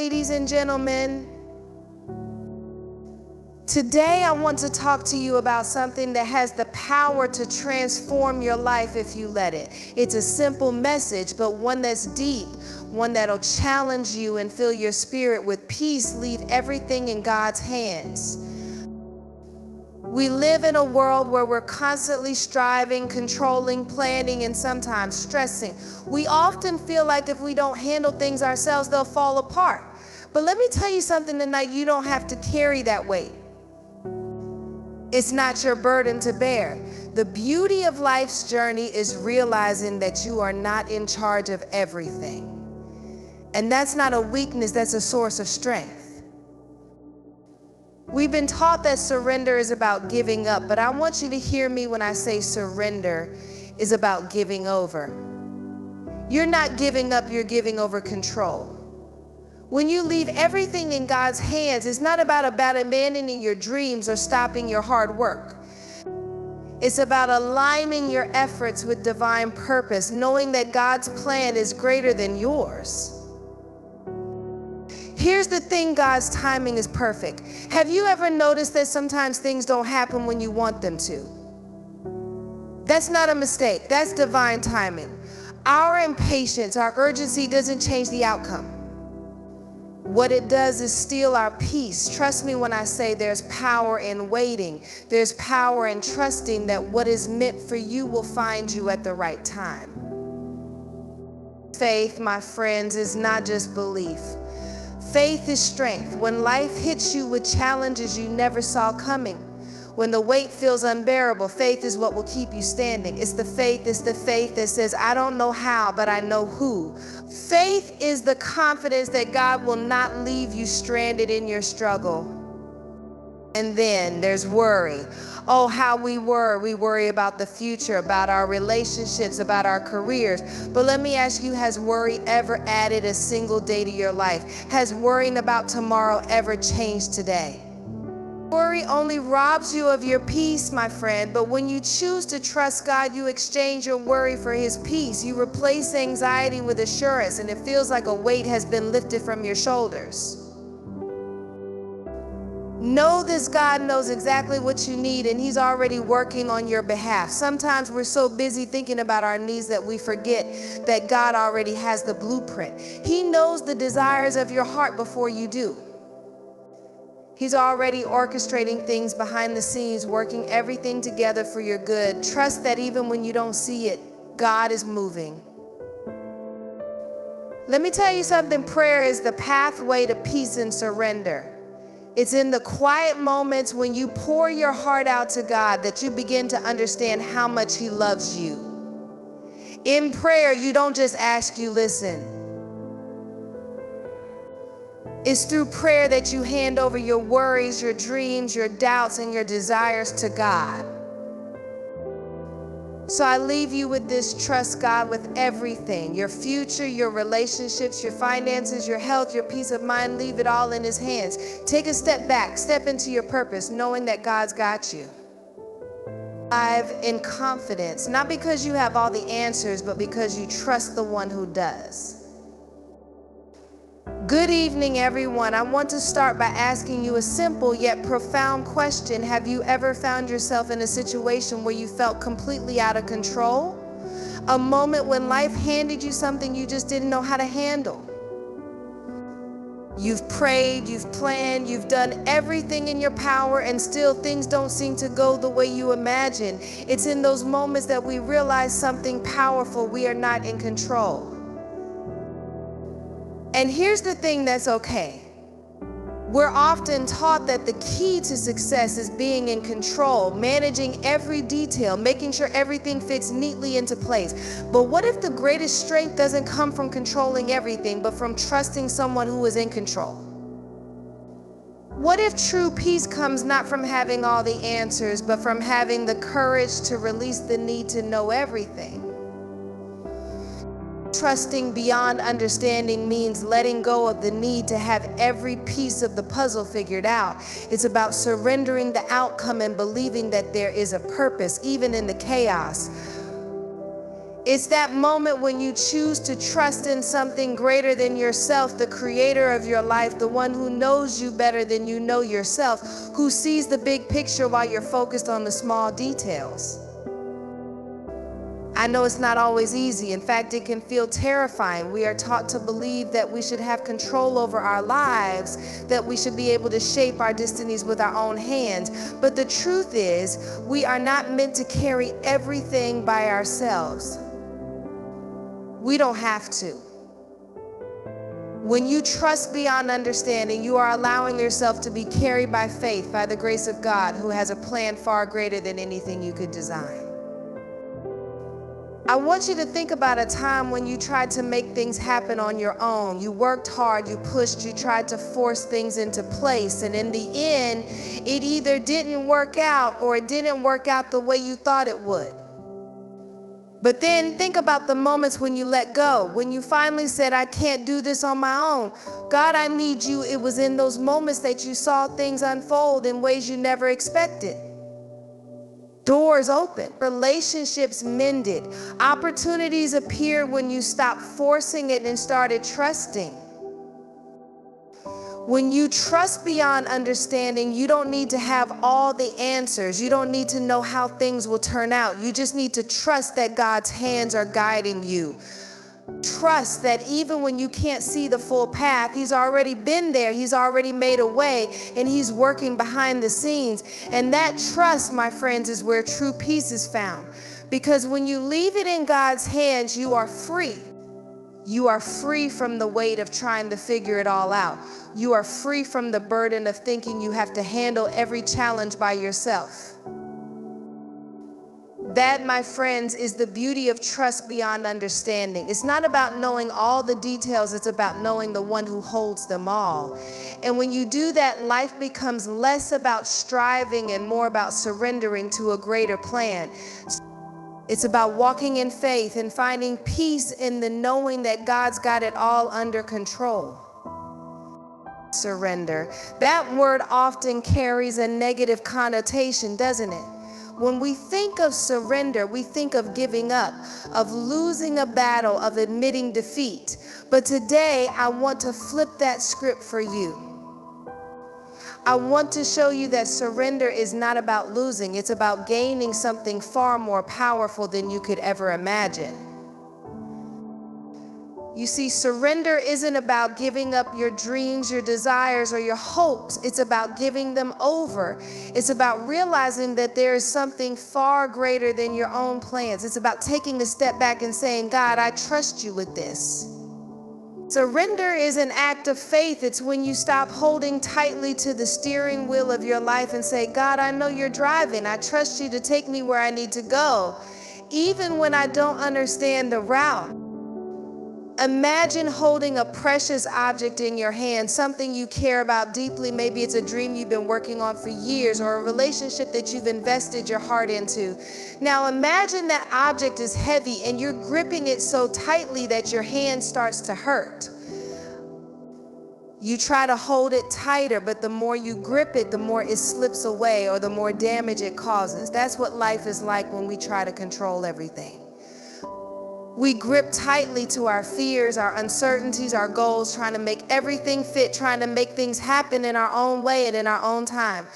ladies and gentlemen. Today I want to talk to you about something that has the power to transform your life if you let it. It's a simple message, but one that's deep, one that'll challenge you and fill your spirit with peace. Leave everything in God's hands. We live in a world where we're constantly striving, controlling, planning, and sometimes stressing. We often feel like if we don't handle things ourselves, they'll fall apart. But let me tell you something tonight, you don't have to carry that weight. It's not your burden to bear. The beauty of life's journey is realizing that you are not in charge of everything. And that's not a weakness, that's a source of strength. We've been taught that surrender is about giving up, but I want you to hear me when I say surrender is about giving over. You're not giving up, you're giving over control. When you leave everything in God's hands, it's not about abandoning your dreams or stopping your hard work. It's about aligning your efforts with divine purpose, knowing that God's plan is greater than yours. Here's the thing, God's timing is perfect. Have you ever noticed that sometimes things don't happen when you want them to? That's not a mistake, that's divine timing. Our impatience, our urgency doesn't change the outcome. What it does is steal our peace. Trust me when I say there's power in waiting. There's power in trusting that what is meant for you will find you at the right time. Faith, my friends, is not just belief. Faith is strength. When life hits you with challenges you never saw coming, when the weight feels unbearable, faith is what will keep you standing. It's the faith that says, I don't know how, but I know who. Faith is the confidence that God will not leave you stranded in your struggle. And then there's worry. Oh, how we worry. We worry about the future, about our relationships, about our careers. But let me ask you, has worry ever added a single day to your life? Has worrying about tomorrow ever changed today? Worry only robs you of your peace, my friend, but when you choose to trust God, you exchange your worry for His peace. You replace anxiety with assurance, and it feels like a weight has been lifted from your shoulders. Know this, God knows exactly what you need, and He's already working on your behalf. Sometimes we're so busy thinking about our needs that we forget that God already has the blueprint. He knows the desires of your heart before you do. He's already orchestrating things behind the scenes, working everything together for your good. Trust that even when you don't see it, God is moving. Let me tell you something, prayer is the pathway to peace and surrender. It's in the quiet moments when you pour your heart out to God that you begin to understand how much He loves you. In prayer, you don't just ask, you listen. It's through prayer that you hand over your worries, your dreams, your doubts, and your desires to God. So I leave you with this: trust God with everything. Your future, your relationships, your finances, your health, your peace of mind, leave it all in His hands. Take a step back, step into your purpose, knowing that God's got you. Live in confidence, not because you have all the answers, but because you trust the one who does. Good evening, everyone. I want to start by asking you a simple yet profound question. Have you ever found yourself in a situation where you felt completely out of control? A moment when life handed you something you just didn't know how to handle. You've prayed, you've planned, you've done everything in your power, and still things don't seem to go the way you imagined. It's in those moments that we realize something powerful: we are not in control. And here's the thing that's okay. We're often taught that the key to success is being in control, managing every detail, making sure everything fits neatly into place. But what if the greatest strength doesn't come from controlling everything, but from trusting someone who is in control? What if true peace comes not from having all the answers, but from having the courage to release the need to know everything? Trusting beyond understanding means letting go of the need to have every piece of the puzzle figured out. It's about surrendering the outcome and believing that there is a purpose, even in the chaos. It's that moment when you choose to trust in something greater than yourself, the creator of your life, the one who knows you better than you know yourself, who sees the big picture while you're focused on the small details. I know it's not always easy. In fact, it can feel terrifying. We are taught to believe that we should have control over our lives, that we should be able to shape our destinies with our own hands. But the truth is, we are not meant to carry everything by ourselves. We don't have to. When you trust beyond understanding, you are allowing yourself to be carried by faith, by the grace of God, who has a plan far greater than anything you could design. I want you to think about a time when you tried to make things happen on your own. You worked hard, you pushed, you tried to force things into place, and in the end, it either didn't work out or it didn't work out the way you thought it would. But then think about the moments when you let go, when you finally said, I can't do this on my own. God, I need you. It was in those moments that you saw things unfold in ways you never expected. Doors opened, relationships mended, opportunities appeared when you stopped forcing it and started trusting. When you trust beyond understanding, you don't need to have all the answers. You don't need to know how things will turn out. You just need to trust that God's hands are guiding you. Trust that even when you can't see the full path, He's already been there, He's already made a way, and He's working behind the scenes. And that trust, my friends, is where true peace is found. Because when you leave it in God's hands, you are free. You are free from the weight of trying to figure it all out. You are free from the burden of thinking you have to handle every challenge by yourself. That, my friends, is the beauty of trust beyond understanding. It's not about knowing all the details, it's about knowing the one who holds them all. And when you do that, life becomes less about striving and more about surrendering to a greater plan. It's about walking in faith and finding peace in the knowing that God's got it all under control. Surrender. That word often carries a negative connotation, doesn't it? When we think of surrender, we think of giving up, of losing a battle, of admitting defeat. But today, I want to flip that script for you. I want to show you that surrender is not about losing. It's about gaining something far more powerful than you could ever imagine. You see, surrender isn't about giving up your dreams, your desires, or your hopes. It's about giving them over. It's about realizing that there is something far greater than your own plans. It's about taking a step back and saying, God, I trust you with this. Surrender is an act of faith. It's when you stop holding tightly to the steering wheel of your life and say, God, I know you're driving. I trust you to take me where I need to go, even when I don't understand the route. Imagine holding a precious object in your hand, something you care about deeply. Maybe it's a dream you've been working on for years or a relationship that you've invested your heart into. Now imagine that object is heavy and you're gripping it so tightly that your hand starts to hurt. You try to hold it tighter, but the more you grip it, the more it slips away or the more damage it causes. That's what life is like when we try to control everything. We grip tightly to our fears, our uncertainties, our goals, trying to make everything fit, trying to make things happen in our own way and in our own time.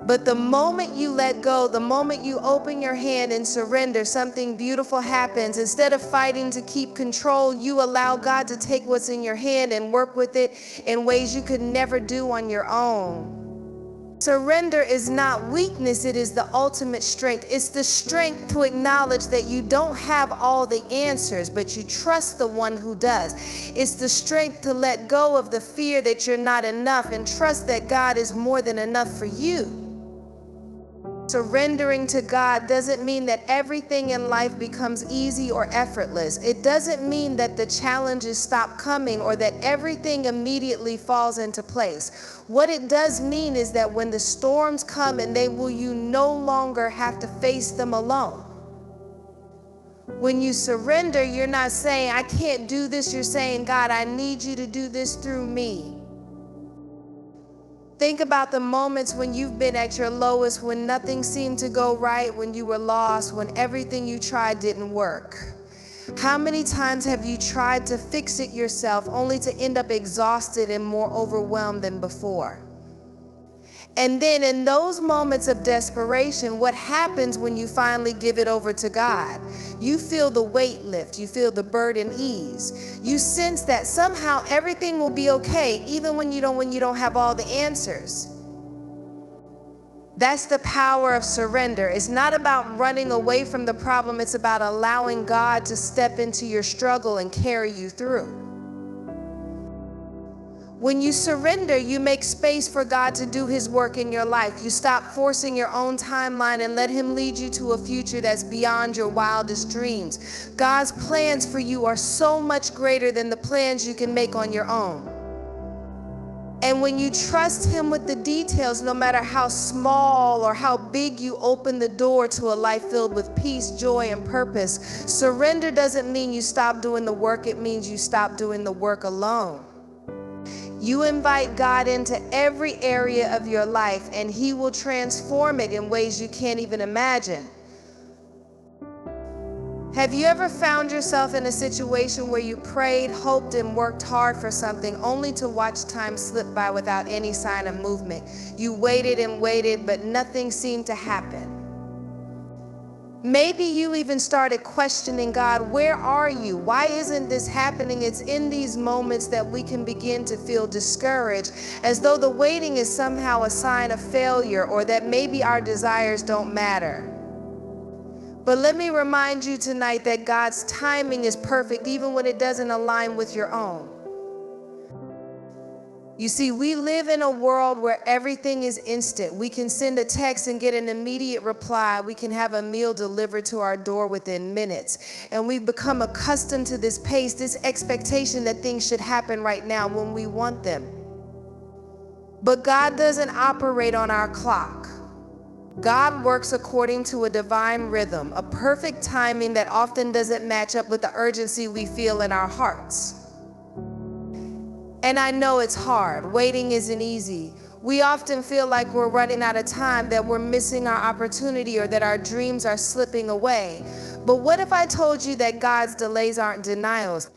But the moment you let go, the moment you open your hand and surrender, something beautiful happens. Instead of fighting to keep control, you allow God to take what's in your hand and work with it in ways you could never do on your own. Surrender is not weakness, it is the ultimate strength. It's the strength to acknowledge that you don't have all the answers, but you trust the one who does. It's the strength to let go of the fear that you're not enough and trust that God is more than enough for you. Surrendering to God doesn't mean that everything in life becomes easy or effortless. It doesn't mean that the challenges stop coming or that everything immediately falls into place. What it does mean is that when the storms come and you no longer have to face them alone. When you surrender, you're not saying, I can't do this. You're saying, God, I need you to do this through me. Think about the moments when you've been at your lowest, when nothing seemed to go right, when you were lost, when everything you tried didn't work. How many times have you tried to fix it yourself only to end up exhausted and more overwhelmed than before? And then in those moments of desperation, what happens when you finally give it over to God? You feel the weight lift. You feel the burden ease. You sense that somehow everything will be okay, even when you don't have all the answers. That's the power of surrender. It's not about running away from the problem. It's about allowing God to step into your struggle and carry you through. When you surrender, you make space for God to do His work in your life. You stop forcing your own timeline and let Him lead you to a future that's beyond your wildest dreams. God's plans for you are so much greater than the plans you can make on your own. And when you trust Him with the details, no matter how small or how big, you open the door to a life filled with peace, joy, and purpose. Surrender doesn't mean you stop doing the work. It means you stop doing the work alone. You invite God into every area of your life, and He will transform it in ways you can't even imagine. Have you ever found yourself in a situation where you prayed, hoped, and worked hard for something only to watch time slip by without any sign of movement? You waited and waited, but nothing seemed to happen. Maybe you even started questioning God, where are you? Why isn't this happening? It's in these moments that we can begin to feel discouraged, as though the waiting is somehow a sign of failure, or that maybe our desires don't matter. But let me remind you tonight that God's timing is perfect, even when it doesn't align with your own. You see, we live in a world where everything is instant. We can send a text and get an immediate reply. We can have a meal delivered to our door within minutes. And we've become accustomed to this pace, this expectation that things should happen right now when we want them. But God doesn't operate on our clock. God works according to a divine rhythm, a perfect timing that often doesn't match up with the urgency we feel in our hearts. And I know it's hard. Waiting isn't easy. We often feel like we're running out of time, that we're missing our opportunity, or that our dreams are slipping away. But what if I told you that God's delays aren't denials?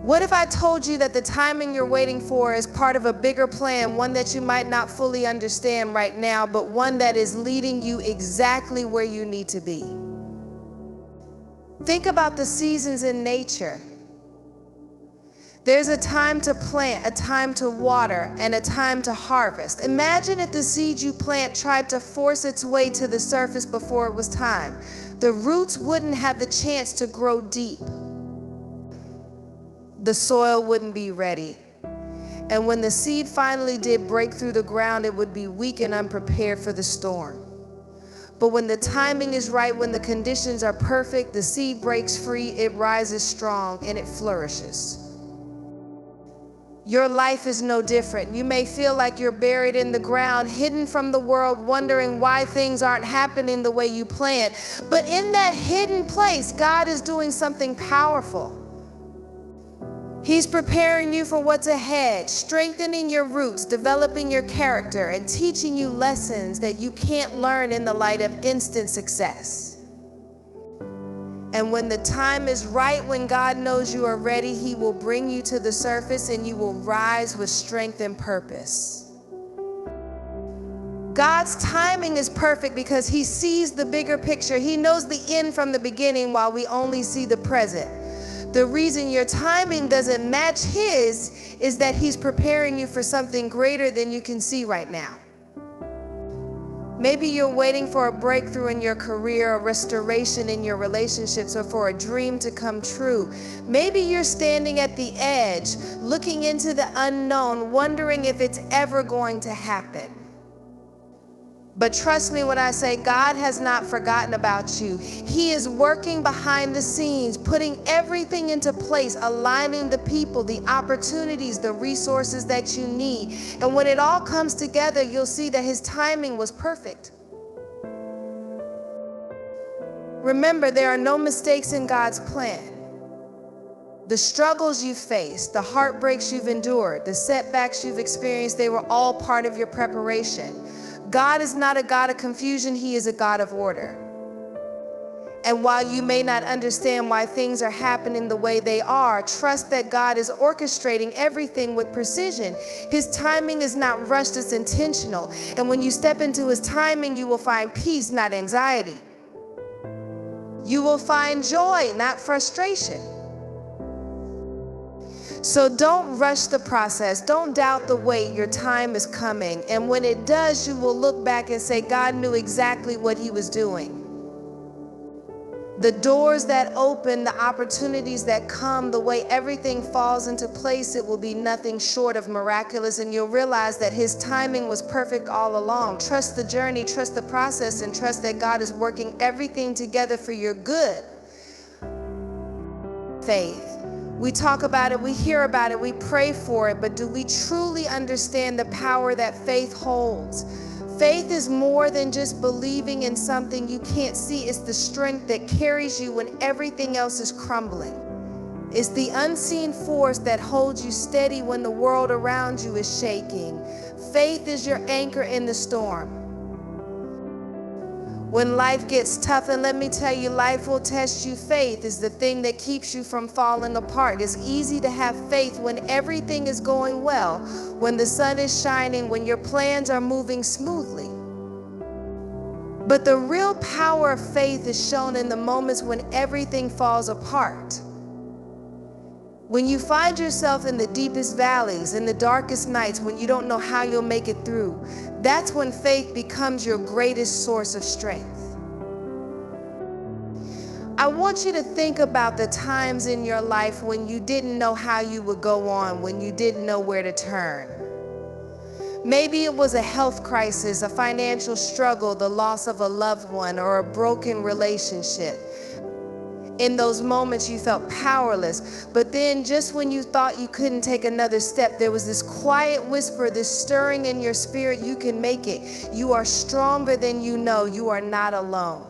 What if I told you that the timing you're waiting for is part of a bigger plan, one that you might not fully understand right now, but one that is leading you exactly where you need to be? Think about the seasons in nature. There's a time to plant, a time to water, and a time to harvest. Imagine if the seed you plant tried to force its way to the surface before it was time. The roots wouldn't have the chance to grow deep. The soil wouldn't be ready. And when the seed finally did break through the ground, it would be weak and unprepared for the storm. But when the timing is right, when the conditions are perfect, the seed breaks free, it rises strong, and it flourishes. Your life is no different. You may feel like you're buried in the ground, hidden from the world, wondering why things aren't happening the way you planned. But in that hidden place, God is doing something powerful. He's preparing you for what's ahead, strengthening your roots, developing your character, and teaching you lessons that you can't learn in the light of instant success. And when the time is right, when God knows you are ready, He will bring you to the surface, and you will rise with strength and purpose. God's timing is perfect because He sees the bigger picture. He knows the end from the beginning, while we only see the present. The reason your timing doesn't match His is that He's preparing you for something greater than you can see right now. Maybe you're waiting for a breakthrough in your career, a restoration in your relationships, or for a dream to come true. Maybe you're standing at the edge, looking into the unknown, wondering if it's ever going to happen. But trust me when I say God has not forgotten about you. He is working behind the scenes, putting everything into place, aligning the people, the opportunities, the resources that you need. And when it all comes together, you'll see that His timing was perfect. Remember, there are no mistakes in God's plan. The struggles you faced, the heartbreaks you've endured, the setbacks you've experienced, they were all part of your preparation. God is not a God of confusion, He is a God of order. And while you may not understand why things are happening the way they are, trust that God is orchestrating everything with precision. His timing is not rushed, it's intentional. And when you step into His timing, you will find peace, not anxiety. You will find joy, not frustration. So don't rush the process. Don't doubt the wait. Your time is coming. And when it does, you will look back and say, God knew exactly what He was doing. The doors that open, the opportunities that come, the way everything falls into place, it will be nothing short of miraculous. And you'll realize that His timing was perfect all along. Trust the journey, trust the process, and trust that God is working everything together for your good. Faith. We talk about it, we hear about it, we pray for it, but do we truly understand the power that faith holds? Faith is more than just believing in something you can't see. It's the strength that carries you when everything else is crumbling. It's the unseen force that holds you steady when the world around you is shaking. Faith is your anchor in the storm. When life gets tough, and let me tell you, life will test you, faith is the thing that keeps you from falling apart. It's easy to have faith when everything is going well, when the sun is shining, when your plans are moving smoothly. But the real power of faith is shown in the moments when everything falls apart. When you find yourself in the deepest valleys, in the darkest nights, when you don't know how you'll make it through, that's when faith becomes your greatest source of strength. I want you to think about the times in your life when you didn't know how you would go on, when you didn't know where to turn. Maybe it was a health crisis, a financial struggle, the loss of a loved one, or a broken relationship. In those moments, you felt powerless. But then just when you thought you couldn't take another step, there was this quiet whisper, this stirring in your spirit, you can make it. You are stronger than you know. You are not alone.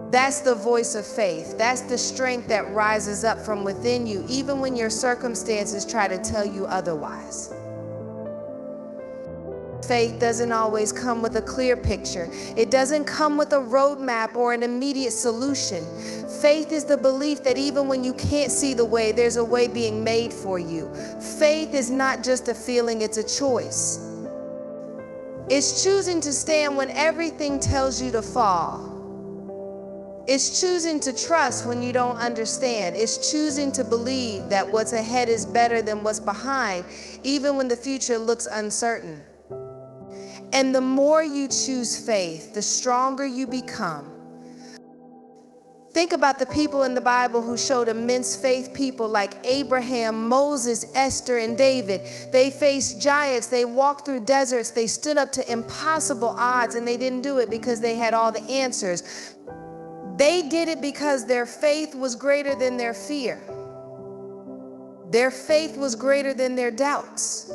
That's the voice of faith. That's the strength that rises up from within you, even when your circumstances try to tell you otherwise. Faith doesn't always come with a clear picture. It doesn't come with a roadmap or an immediate solution. Faith is the belief that even when you can't see the way, there's a way being made for you. Faith is not just a feeling, it's a choice. It's choosing to stand when everything tells you to fall. It's choosing to trust when you don't understand. It's choosing to believe that what's ahead is better than what's behind, even when the future looks uncertain. And the more you choose faith, the stronger you become. Think about the people in the Bible who showed immense faith, people like Abraham, Moses, Esther, and David. They faced giants, they walked through deserts, they stood up to impossible odds, and they didn't do it because they had all the answers. They did it because their faith was greater than their fear. Their faith was greater than their doubts.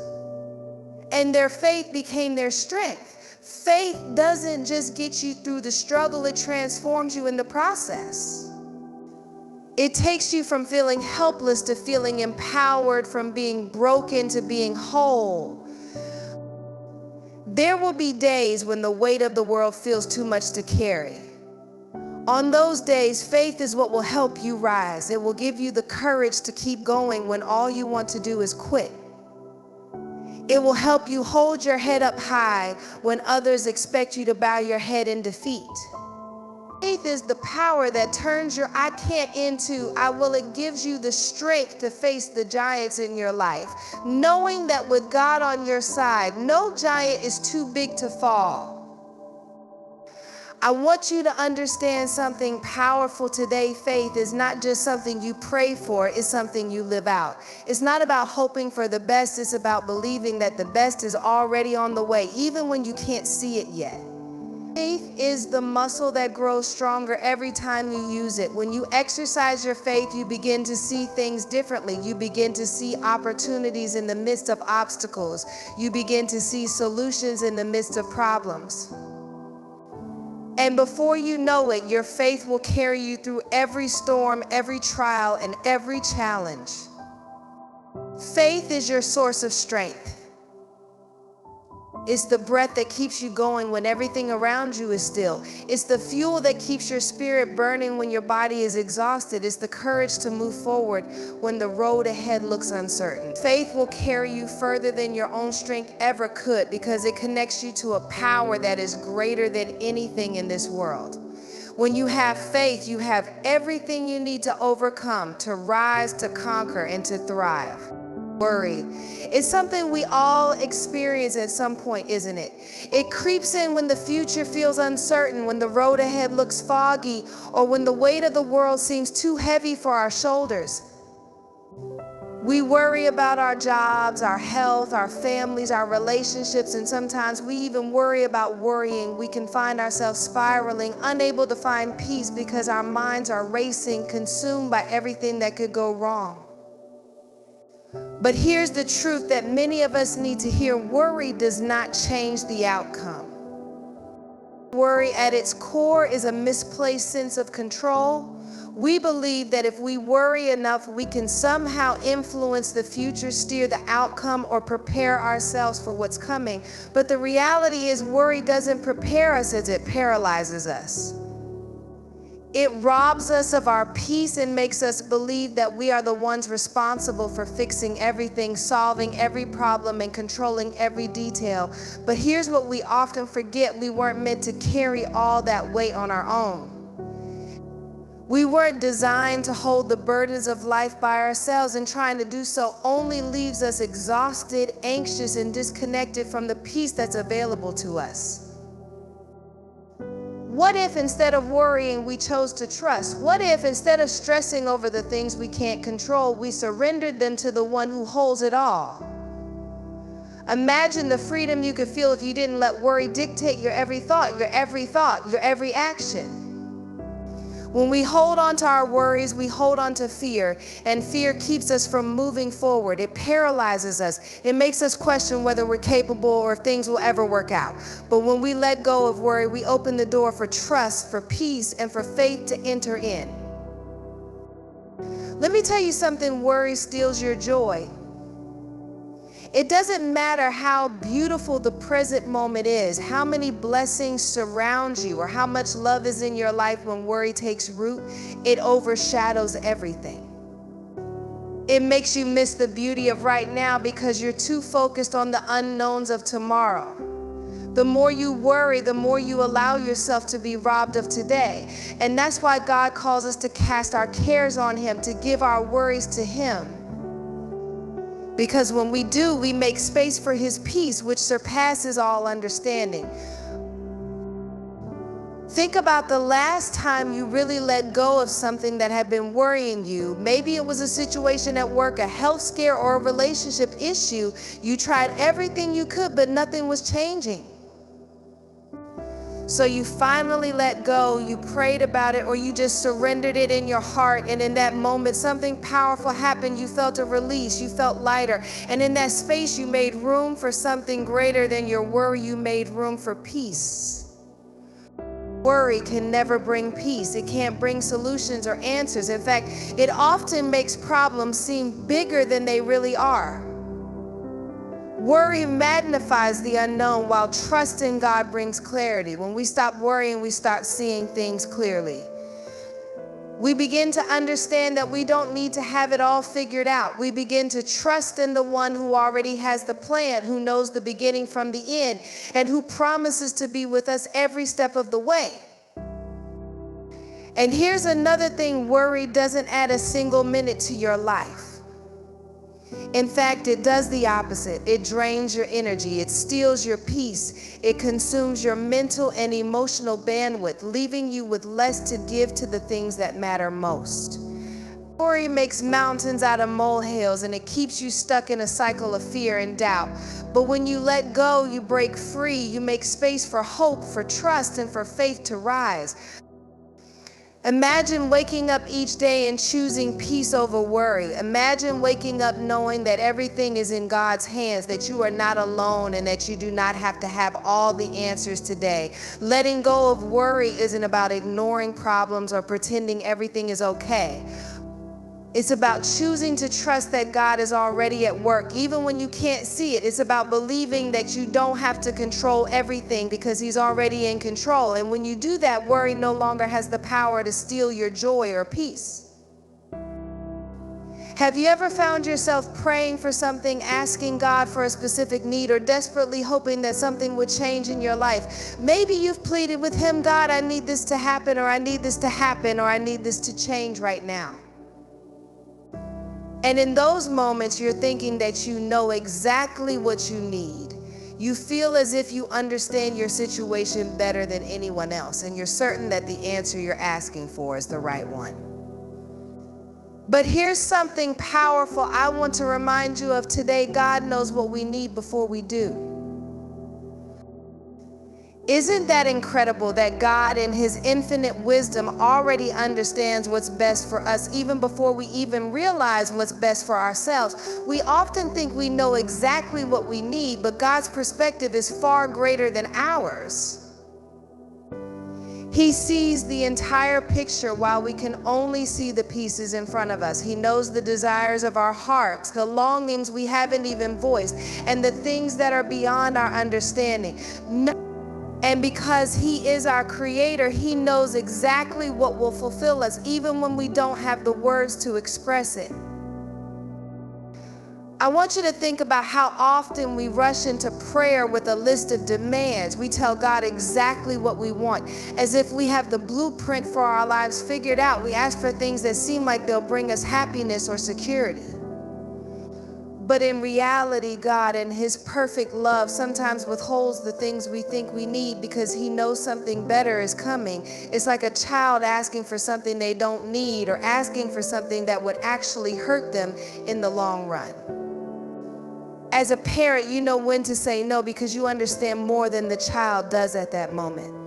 And their faith became their strength. Faith doesn't just get you through the struggle, it transforms you in the process. It takes you from feeling helpless to feeling empowered, from being broken to being whole. There will be days when the weight of the world feels too much to carry. On those days, faith is what will help you rise. It will give you the courage to keep going when all you want to do is quit. It will help you hold your head up high when others expect you to bow your head in defeat. Faith is the power that turns your I can't into I will. It gives you the strength to face the giants in your life, knowing that with God on your side, no giant is too big to fall. I want you to understand something powerful today. Faith is not just something you pray for, it's something you live out. It's not about hoping for the best, it's about believing that the best is already on the way, even when you can't see it yet. Faith is the muscle that grows stronger every time you use it. When you exercise your faith, you begin to see things differently. You begin to see opportunities in the midst of obstacles. You begin to see solutions in the midst of problems. And before you know it, your faith will carry you through every storm, every trial, and every challenge. Faith is your source of strength. It's the breath that keeps you going when everything around you is still. It's the fuel that keeps your spirit burning when your body is exhausted. It's the courage to move forward when the road ahead looks uncertain. Faith will carry you further than your own strength ever could because it connects you to a power that is greater than anything in this world. When you have faith, you have everything you need to overcome, to rise, to conquer, and to thrive. Worry. It's something we all experience at some point, isn't it? It creeps in when the future feels uncertain, when the road ahead looks foggy, or when the weight of the world seems too heavy for our shoulders. We worry about our jobs, our health, our families, our relationships, and sometimes we even worry about worrying. We can find ourselves spiraling, unable to find peace because our minds are racing, consumed by everything that could go wrong. But here's the truth that many of us need to hear. Worry does not change the outcome. Worry at its core is a misplaced sense of control. We believe that if we worry enough, we can somehow influence the future, steer the outcome, or prepare ourselves for what's coming. But the reality is worry doesn't prepare us, as it paralyzes us. It robs us of our peace and makes us believe that we are the ones responsible for fixing everything, solving every problem, and controlling every detail. But here's what we often forget: we weren't meant to carry all that weight on our own. We weren't designed to hold the burdens of life by ourselves, and trying to do so only leaves us exhausted, anxious, and disconnected from the peace that's available to us. What if instead of worrying, we chose to trust? What if instead of stressing over the things we can't control, we surrendered them to the one who holds it all? Imagine the freedom you could feel if you didn't let worry dictate your every thought, your every action. When we hold on to our worries, we hold on to fear, and fear keeps us from moving forward. It paralyzes us. It makes us question whether we're capable or if things will ever work out. But when we let go of worry, we open the door for trust, for peace, and for faith to enter in. Let me tell you something: worry steals your joy. It doesn't matter how beautiful the present moment is, how many blessings surround you, or how much love is in your life. When worry takes root, it overshadows everything. It makes you miss the beauty of right now because you're too focused on the unknowns of tomorrow. The more you worry, the more you allow yourself to be robbed of today. And that's why God calls us to cast our cares on Him, to give our worries to Him. Because when we do, we make space for His peace, which surpasses all understanding. Think about the last time you really let go of something that had been worrying you. Maybe it was a situation at work, a health scare, or a relationship issue. You tried everything you could, but nothing was changing. So you finally let go, you prayed about it, or you just surrendered it in your heart. And in that moment, something powerful happened. You felt a release, you felt lighter. And in that space, you made room for something greater than your worry. You made room for peace. Worry can never bring peace. It can't bring solutions or answers. In fact, it often makes problems seem bigger than they really are. Worry magnifies the unknown, while trust in God brings clarity. When we stop worrying, we start seeing things clearly. We begin to understand that we don't need to have it all figured out. We begin to trust in the one who already has the plan, who knows the beginning from the end, and who promises to be with us every step of the way. And here's another thing: worry doesn't add a single minute to your life. In fact, it does the opposite. It drains your energy. It steals your peace. It consumes your mental and emotional bandwidth, leaving you with less to give to the things that matter most. Worry makes mountains out of molehills, and it keeps you stuck in a cycle of fear and doubt. But when you let go, you break free. You make space for hope, for trust, and for faith to rise. Imagine waking up each day and choosing peace over worry. Imagine waking up knowing that everything is in God's hands, that you are not alone, and that you do not have to have all the answers today. Letting go of worry isn't about ignoring problems or pretending everything is okay. It's about choosing to trust that God is already at work, even when you can't see it. It's about believing that you don't have to control everything because He's already in control. And when you do that, worry no longer has the power to steal your joy or peace. Have you ever found yourself praying for something, asking God for a specific need, or desperately hoping that something would change in your life? Maybe you've pleaded with Him, God, I need this to happen, or I need this to happen, or I need this to change right now. And in those moments, you're thinking that you know exactly what you need. You feel as if you understand your situation better than anyone else, and you're certain that the answer you're asking for is the right one. But here's something powerful I want to remind you of today. God knows what we need before we do. Isn't that incredible that God in His infinite wisdom already understands what's best for us even before we even realize what's best for ourselves? We often think we know exactly what we need, but God's perspective is far greater than ours. He sees the entire picture while we can only see the pieces in front of us. He knows the desires of our hearts, the longings we haven't even voiced, and the things that are beyond our understanding. And because He is our Creator, He knows exactly what will fulfill us, even when we don't have the words to express it. I want you to think about how often we rush into prayer with a list of demands. We tell God exactly what we want, as if we have the blueprint for our lives figured out. We ask for things that seem like they'll bring us happiness or security. But in reality, God, in His perfect love, sometimes withholds the things we think we need because He knows something better is coming. It's like a child asking for something they don't need, or asking for something that would actually hurt them in the long run. As a parent, you know when to say no because you understand more than the child does at that moment.